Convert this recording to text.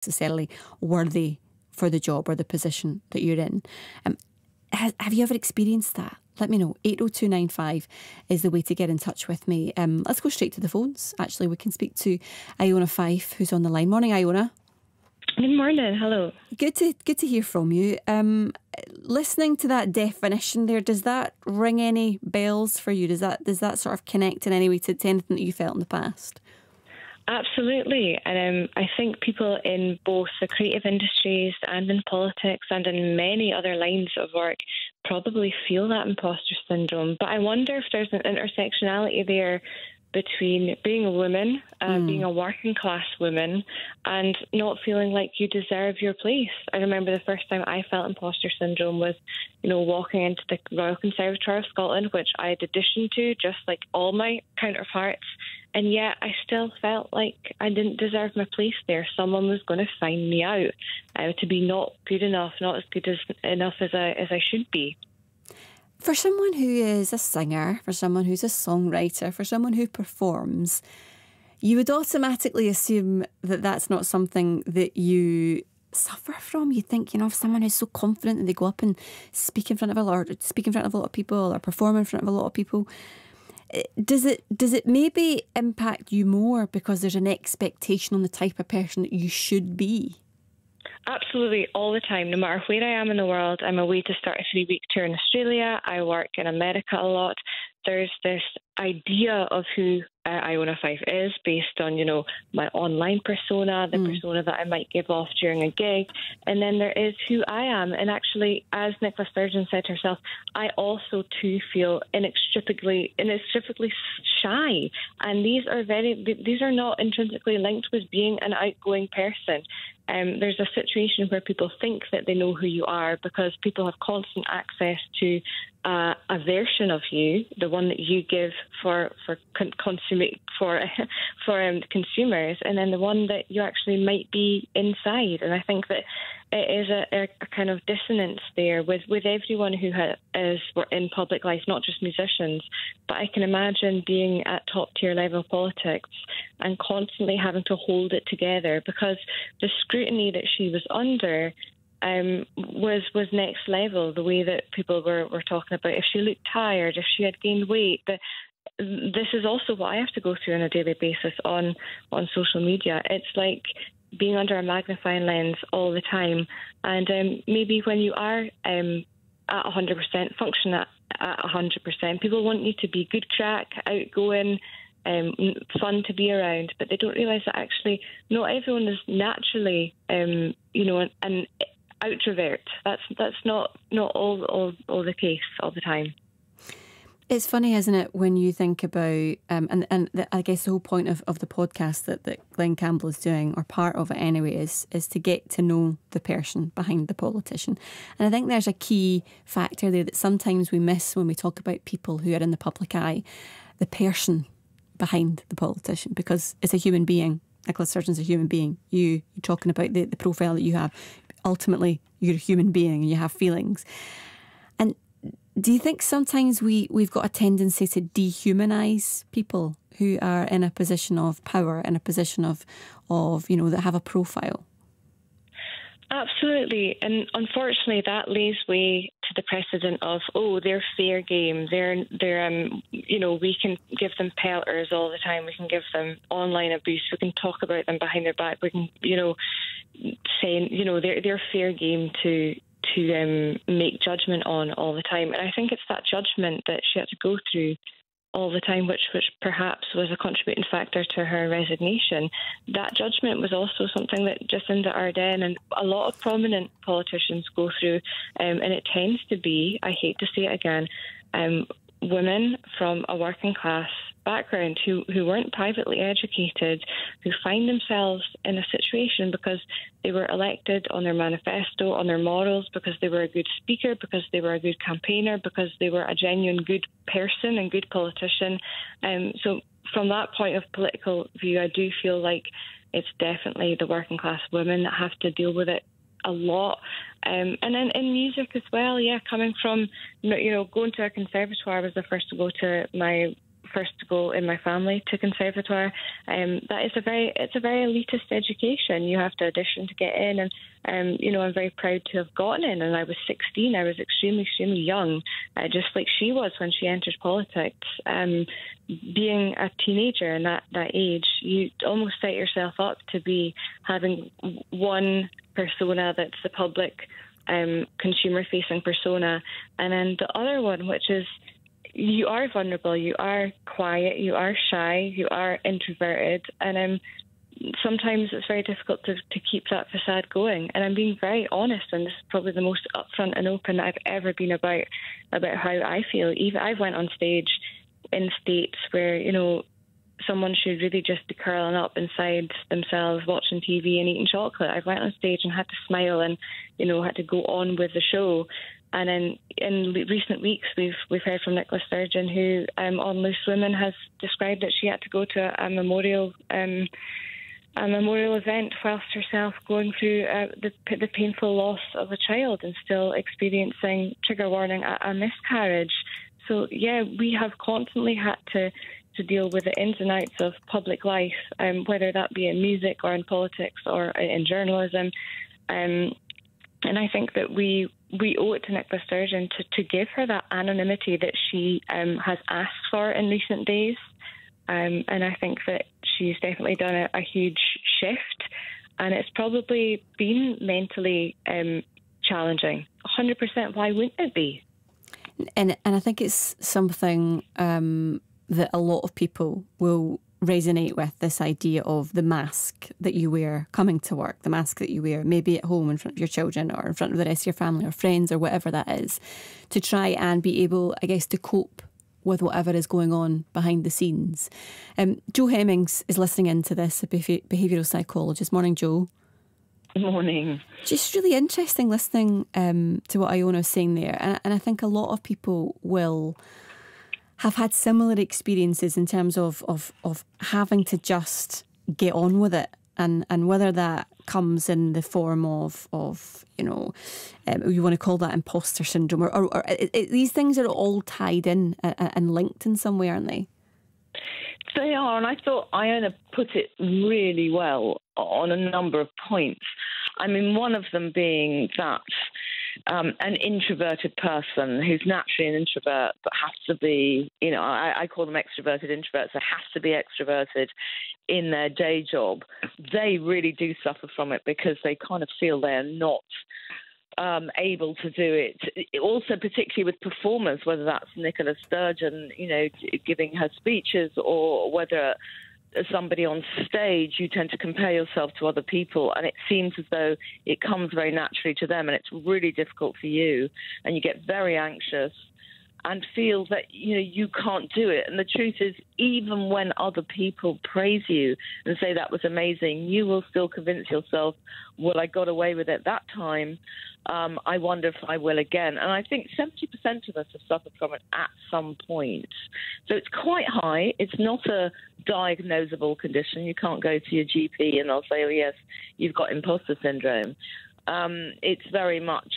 necessarily worthy for the job or the position that you're in. Have you ever experienced that? Let me know. 80295 is the way to get in touch with me. Let's go straight to the phones. Actually, we can speak to Iona Fyfe, who's on the line. Morning, Iona. Good morning. Hello. Good to hear from you. Listening to that definition there, does that ring any bells for you? Does that sort of connect in any way to anything that you felt in the past? Absolutely. And I think people in both the creative industries and in politics and in many other lines of work probably feel that imposter syndrome. But I wonder if there's an intersectionality there between being a woman, being a working class woman, and not feeling like you deserve your place. I remember the first time I felt imposter syndrome was, walking into the Royal Conservatoire of Scotland, which I had auditioned to, just like all my counterparts. And yet I still felt like I didn't deserve my place there. Someone was going to find me out to be not good enough, not as good enough as I should be. For someone who is a singer, for someone who's a songwriter, for someone who performs, you would automatically assume that that's not something that you suffer from. You think, of someone who's so confident that they go up and speak in front of a lot of people or perform in front of a lot of people. Does it maybe impact you more because there's an expectation on the type of person that you should be? Absolutely, all the time. No matter where I am in the world, I'm away to start a 3-week tour in Australia. I work in America a lot. There's this idea of who Iona Fyfe is based on, my online persona, the persona that I might give off during a gig. And then there is who I am. And actually, as Nicola Sturgeon said herself, I also too feel inextricably shy. And these are not intrinsically linked with being an outgoing person. There's a situation where people think that they know who you are because people have constant access to a version of you, the one that you give for consumers, and then the one that you actually might be inside. And I think that it is a kind of dissonance there with everyone who is in public life, not just musicians. But I can imagine being at top tier level politics and constantly having to hold it together because the scrutiny that she was under was next level. The way that people were talking about if she looked tired, if she had gained weight. This is also what I have to go through on a daily basis on social media. It's like being under a magnifying lens all the time. And maybe when you are at 100%, function at 100%, people want you to be good crack, outgoing, fun to be around, but they don't realise that actually not everyone is naturally, an outrovert. That's not all the case all the time. It's funny, isn't it, when you think about, I guess the whole point of the podcast that Glenn Campbell is doing, or part of it anyway, is to get to know the person behind the politician. And I think there's a key factor there that sometimes we miss when we talk about people who are in the public eye, the person behind the politician, because it's a human being. Nicola Sturgeon's a human being. You're talking about the profile that you have. Ultimately, you're a human being and you have feelings. And do you think sometimes we've got a tendency to dehumanise people who are in a position of power, in a position of that have a profile? Absolutely. And unfortunately, that lays way to the precedent of, they're fair game. They're we can give them pelters all the time. We can give them online abuse. We can talk about them behind their back. We can, say, they're fair game to make judgment on all the time. And I think it's that judgment that she had to go through all the time, which perhaps was a contributing factor to her resignation. That judgment was also something that Jacinda Ardern and a lot of prominent politicians go through, and it tends to be, I hate to say it again, women from a working class background who weren't privately educated, who find themselves in a situation because they were elected on their manifesto, on their morals, because they were a good speaker, because they were a good campaigner, because they were a genuine good person and good politician. So from that point of political view, I do feel like it's definitely the working class women that have to deal with it a lot. And then in music as well, coming from, going to a conservatoire, I was the first to go to my first to go in my family to conservatoire. It's a very elitist education. You have to audition to get in, and I'm very proud to have gotten in. And I was 16. I was extremely young, just like she was when she entered politics. Being a teenager in that age, you almost set yourself up to be having one persona that's the public, consumer-facing persona, and then the other one, which is you are vulnerable, you are quiet, you are shy, you are introverted, and sometimes it's very difficult to keep that facade going. And I'm being very honest, and this is probably the most upfront and open I've ever been about how I feel. Even I've went on stage in states where, someone should really just be curling up inside themselves, watching TV and eating chocolate. I went on stage and had to smile and, had to go on with the show. And then in recent weeks, we've heard from Nicola Sturgeon, who on Loose Women has described that she had to go to a memorial event whilst herself going through the painful loss of a child and still experiencing, trigger warning, a miscarriage. So, yeah, we have constantly had to deal with the ins and outs of public life, whether that be in music or in politics or in journalism. And I think that we owe it to Nicola Sturgeon to give her that anonymity that she has asked for in recent days. And I think that she's definitely done a huge shift, and it's probably been mentally challenging. 100%, why wouldn't it be? And I think it's something that a lot of people will resonate with, this idea of the mask that you wear coming to work, the mask that you wear maybe at home in front of your children or in front of the rest of your family or friends or whatever that is, to try and be able, I guess, to cope with whatever is going on behind the scenes. Jo Hemmings is listening into this, a behavioural psychologist. Morning, Jo. Morning. Just really interesting listening to what Iona was saying there. And I think a lot of people will have had similar experiences in terms of having to just get on with it, and whether that comes in the form of you want to call that imposter syndrome, or these things are all tied in and linked in some way, aren't they? They are, and I thought Iona put it really well on a number of points. I mean, one of them being that an introverted person who's naturally an introvert but has to be, I call them extroverted introverts, they have to be extroverted in their day job. They really do suffer from it because they kind of feel they're not able to do it. Also, particularly with performers, whether that's Nicola Sturgeon, giving her speeches, or whether as somebody on stage, you tend to compare yourself to other people, and it seems as though it comes very naturally to them, and it's really difficult for you, and you get very anxious and feel that you can't do it. And the truth is, even when other people praise you and say that was amazing, you will still convince yourself, well, I got away with it that time. I wonder if I will again. And I think 70% of us have suffered from it at some point. So it's quite high. It's not a diagnosable condition. You can't go to your GP and they'll say, oh, yes, you've got imposter syndrome. It's very much